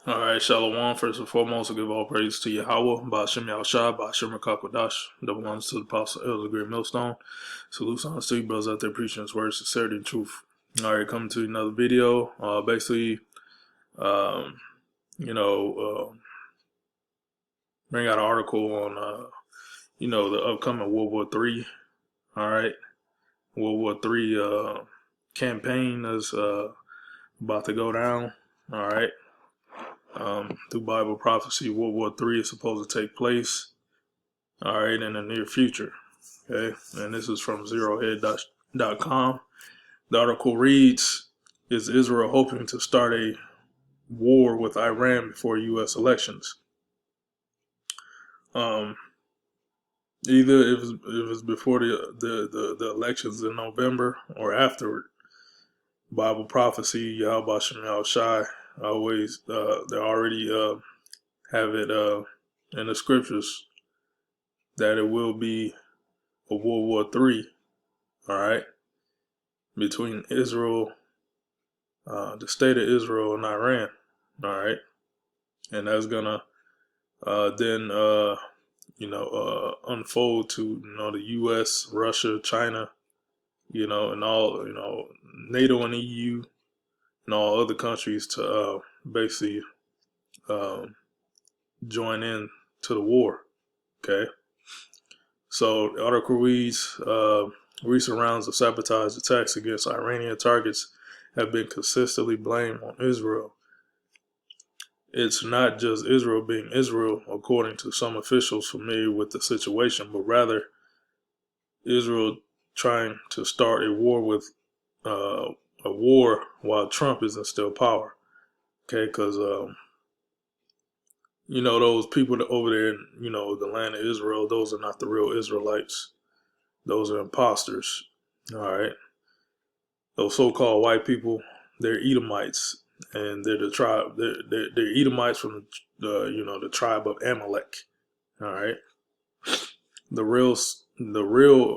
All right, Shalom. First and foremost, I give all praise to Yahweh, Ba'ashem Yahushua, Ba'ashem Rakakwadash, double honors to the Apostle Elder Great Millstone. Salute honors to you brothers out there preaching his word, sincerity, and truth. All right, coming to another video. Basically, um, you know, bring out an article on, the upcoming World War III. All right, World War III campaign is about to go down. All right. Through Bible prophecy, World War III is supposed to take place, all right, in the near future. Okay, and this is from zerohead.com. The article reads, is Israel hoping to start a war with Iran before U.S. elections? Either if it's before the elections in November or afterward. Bible prophecy, Yahweh Shem Yahushai, always, they already have it in the scriptures that it will be a World War III, all right, between Israel, the state of Israel and Iran, all right, and that's gonna then unfold to the U.S., Russia, China, and all NATO and EU and all other countries to basically join in to the war. Okay. So the article reads, recent rounds of sabotage attacks against Iranian targets have been consistently blamed on Israel. It's not just Israel being Israel, according to some officials familiar with the situation, but rather Israel trying to start a war while Trump is in still power. Okay, because those people over there in the land of Israel, those are not the real Israelites. Those are imposters. All right. Those so-called white people, they're Edomites, and they're the tribe. They're Edomites from the tribe of Amalek. All right. The real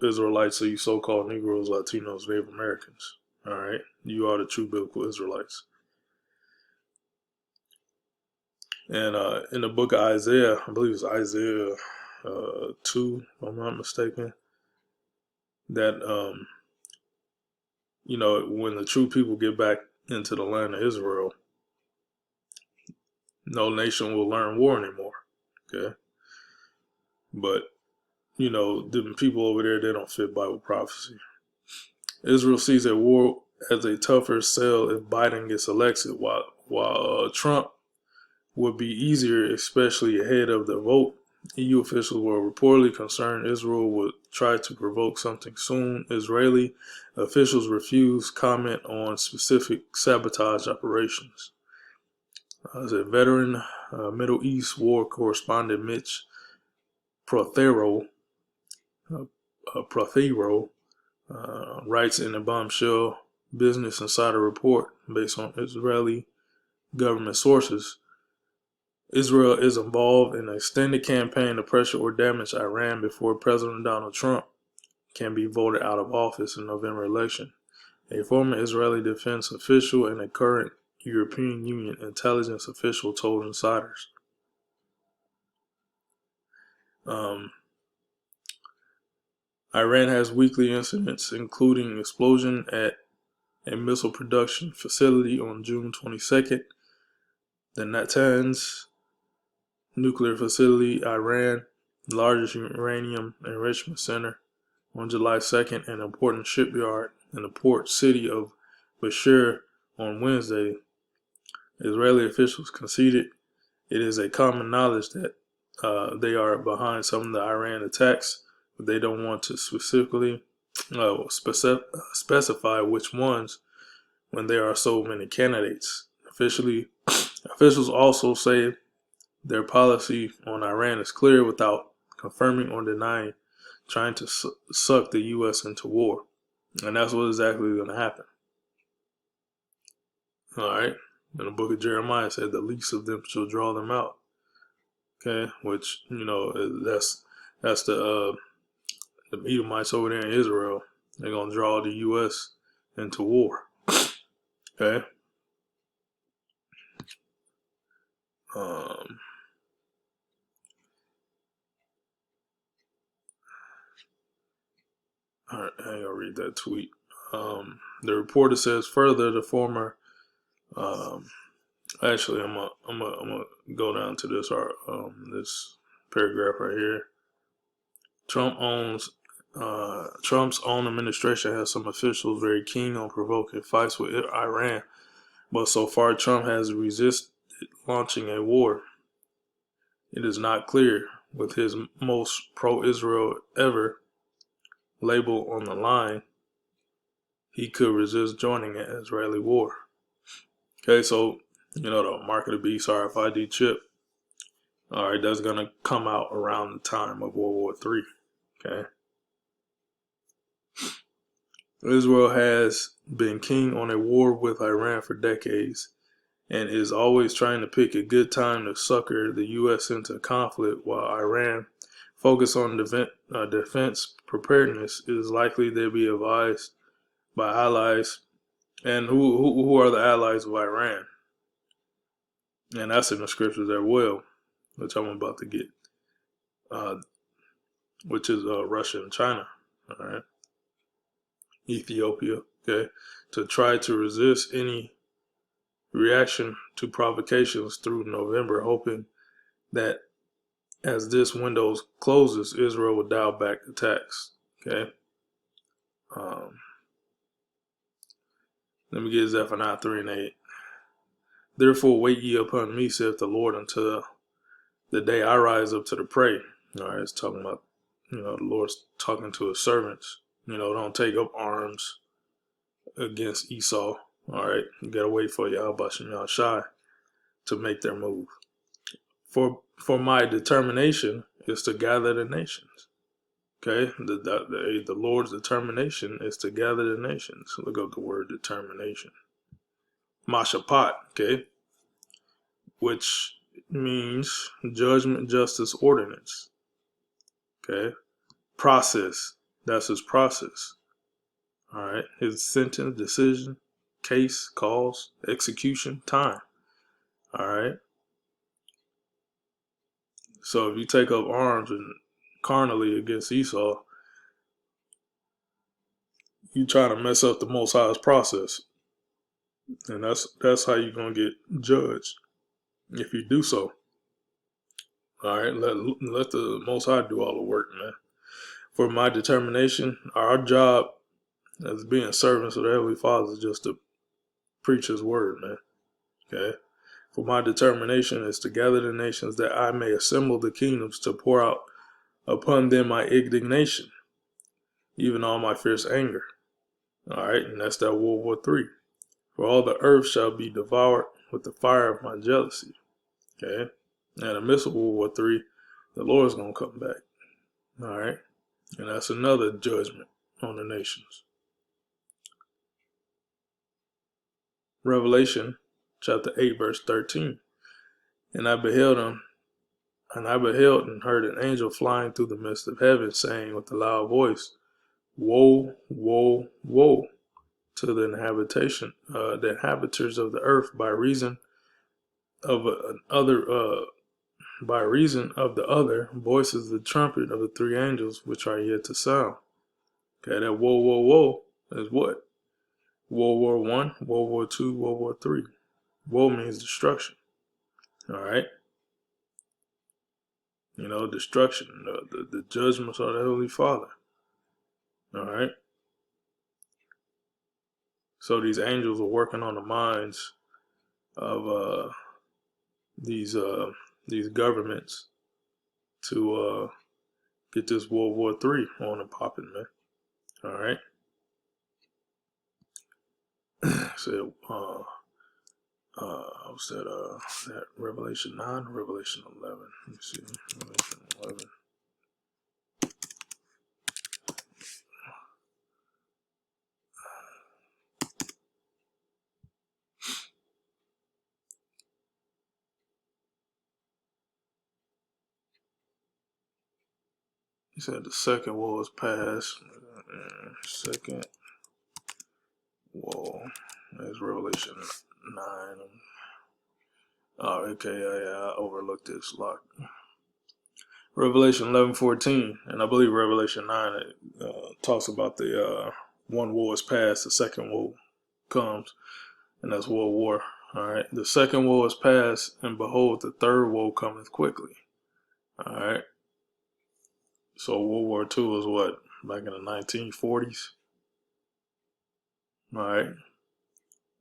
Israelites are you so-called Negroes, Latinos, Native Americans. All right. You are the true biblical Israelites. And in the book of Isaiah, I believe it's Isaiah 2, if I'm not mistaken, that when the true people get back into the land of Israel, no nation will learn war anymore. Okay. But, the people over there, they don't fit Bible prophecy. Israel sees a war as a tougher sell if Biden gets elected, while Trump would be easier, especially ahead of the vote. EU officials were reportedly concerned Israel would try to provoke something soon. Israeli officials refused comment on specific sabotage operations. As a veteran Middle East war correspondent, Mitch Prothero writes in a bombshell Business Insider report based on Israeli government sources. Israel is involved in an extended campaign to pressure or damage Iran before President Donald Trump can be voted out of office in November election. A former Israeli defense official and a current European Union intelligence official told insiders. Iran has weekly incidents, including an explosion at a missile production facility on June 22nd. The Natanz nuclear facility, Iran, largest uranium enrichment center, on July 2nd, an important shipyard in the port city of Bashir on Wednesday. Israeli officials conceded it is a common knowledge that they are behind some of the Iran attacks, but they don't want to specifically specify which ones when there are so many candidates. Officials also say their policy on Iran is clear without confirming or denying trying to suck the U.S. into war. And that's what exactly is going to happen. All right. In the book of Jeremiah, it said the least of them shall draw them out. Okay. Which, that's the Edomites over there in Israel. They're going to draw the U.S. into war. Okay. Um, all right, I ain't gonna read that tweet. The reporter says further, the former. Actually, I'm gonna go down to this this paragraph right here. Trump's own administration has some officials very keen on provoking fights with Iran, but so far Trump has resisted launching a war. It is not clear, with his most pro-Israel ever label on the line, he could resist joining an Israeli war. Okay, so, the Mark of the Beast RFID chip, all right, that's going to come out around the time of World War III. Okay. Israel has been keen on a war with Iran for decades and is always trying to pick a good time to sucker the U.S. into conflict, while Iran focus on defense preparedness. It is likely they'll be advised by allies. And who are the allies of Iran? And that's in the scriptures as well, which I'm about to get, which is Russia and China, all right, Ethiopia, okay, to try to resist any reaction to provocations through November, hoping that as this window closes, Israel will dial back attacks. Okay. Let me get Zephaniah 3 and 8. Therefore wait ye upon me, saith the Lord, until the day I rise up to the prey. All right, it's talking about, the Lord's talking to his servants. Don't take up arms against Esau. All right, you gotta wait for Yahweh Shai to make their move. For my determination is to gather the nations. Okay, the Lord's determination is to gather the nations. Look up the word determination. Mashapat, okay, which means judgment, justice, ordinance. Okay, process. That's his process. All right, his sentence, decision, case, cause, execution, time. All right. So if you take up arms and carnally against Esau, you try to mess up the Most High's process, and that's how you're gonna get judged if you do so. All right, let the Most High do all the work, man. For my determination, our job as being servants of the Heavenly Father is just to preach His word, man. Okay. For my determination is to gather the nations, that I may assemble the kingdoms, to pour out upon them my indignation, even all my fierce anger. All right, and that's that World War III. For all the earth shall be devoured with the fire of my jealousy. Okay, and amidst World War III, the Lord's gonna come back. All right, and that's another judgment on the nations. Revelation chapter 8, verse 13. And I beheld and heard an angel flying through the midst of heaven, saying with a loud voice, Woe, woe, woe to the inhabitants of the earth, by reason of the other voices of the trumpet of the three angels which are yet to sound. Okay, that woe, woe, woe is what? World War I, World War II, World War III. Woe means destruction. All right. Destruction, the judgments of the Heavenly Father. All right. So these angels are working on the minds of these governments to get this World War III on and popping, man. All right. So what's that Revelation 9, Revelation 11? Let me see. Revelation 11. He said the second war is past. Second war is Revelation 9. Oh, okay, yeah, I overlooked this. Lock. Revelation 11:14, and I believe Revelation 9 talks about the one woe is past, the second woe comes, and that's World War. All right, the second woe is past, and behold, the third woe cometh quickly. All right, so World War II is what, back in the 1940s. All right,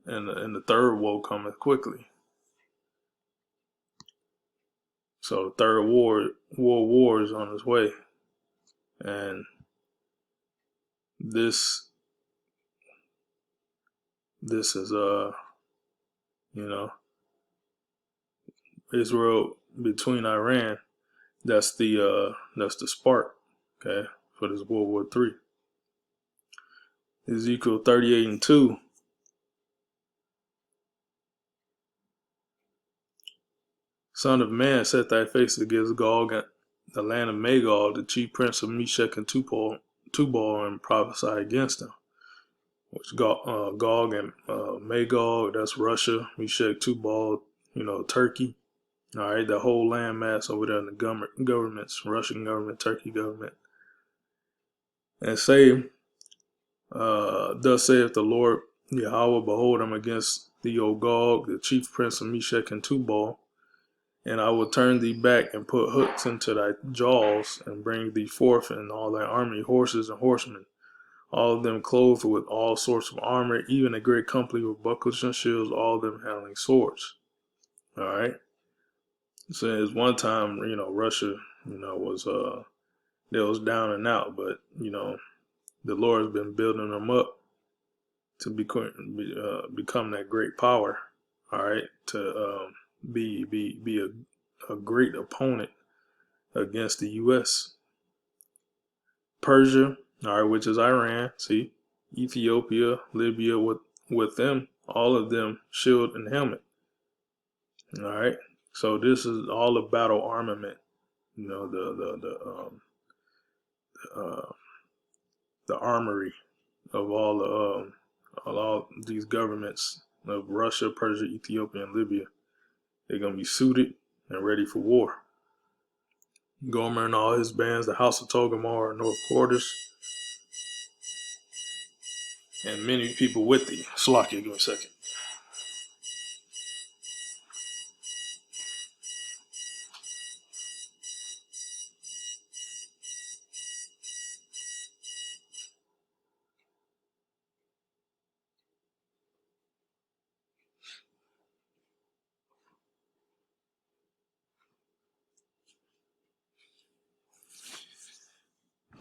and the third woe cometh quickly. So the third World War is on its way, and this is you know, Israel between Iran. That's the spark, okay, for this World War III. Ezekiel 38:2. Son of man, set thy face against Gog, and the land of Magog, the chief prince of Meshech and Tubal, and prophesy against him. Which Gog and Magog, that's Russia, Meshech, Tubal, Turkey. All right, the whole landmass over there in the governments, Russian government, Turkey government. And say, thus saith the Lord Yahweh, behold, I'm against thee, O Gog, the chief prince of Meshech and Tubal, and I will turn thee back and put hooks into thy jaws, and bring thee forth in all thy army, horses and horsemen, all of them clothed with all sorts of armor, even a great company with bucklers and shields, all of them handling swords. All right. So there's one time, Russia, was they was down and out, but the Lord has been building them up to become that great power. All right, to be a great opponent against the U.S. Persia, all right, which is Iran. See, Ethiopia, Libya, with them, all of them shield and helmet. All right, so this is all the battle armament. The armory of all these governments of Russia, Persia, Ethiopia, and Libya. They're gonna be suited and ready for war. Gomer and all his bands, the House of Togarmah, North Quarters, and many people with thee. Slakia, give me a second.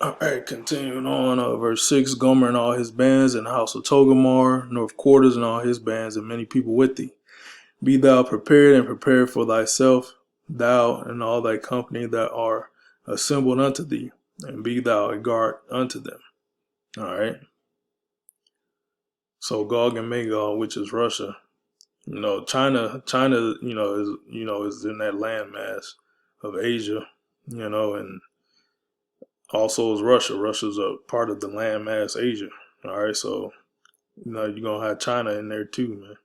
All right, continuing on, verse 6, Gomer and all his bands, and the House of Togarmah, North Quarters and all his bands, and many people with thee. Be thou prepared, and prepare for thyself, thou and all thy company that are assembled unto thee, and be thou a guard unto them. All right. So Gog and Magog, which is Russia, China, is is in that landmass of Asia, and also is Russia. Russia's a part of the landmass Asia. All right, so you're gonna have China in there too, man.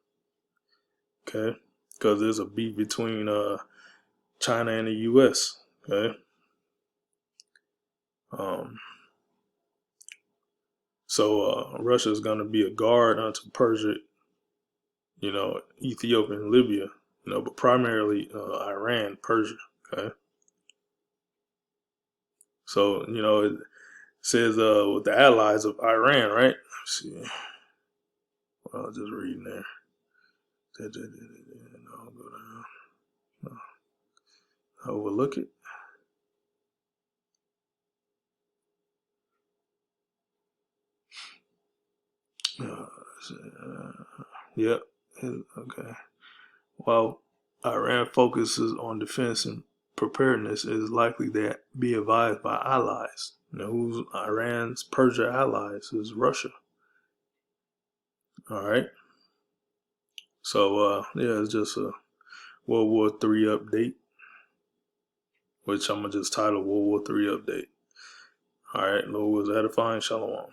Okay, because there's a beef between China and the U.S. Okay, so Russia is gonna be a guard unto Persia, Ethiopia and Libya, but primarily Iran, Persia. Okay, so it says with the allies of Iran, right? Let's see. Well, just reading there. No, go down. No. Overlook it. Yep. Okay. While Iran focuses on defense and preparedness, it is likely that be advised by allies. Who's Iran's Persia allies is Russia. All right. So yeah, it's just a World War III update, which I'm gonna just title World War III update. All right. Lord was edifying. Shalom.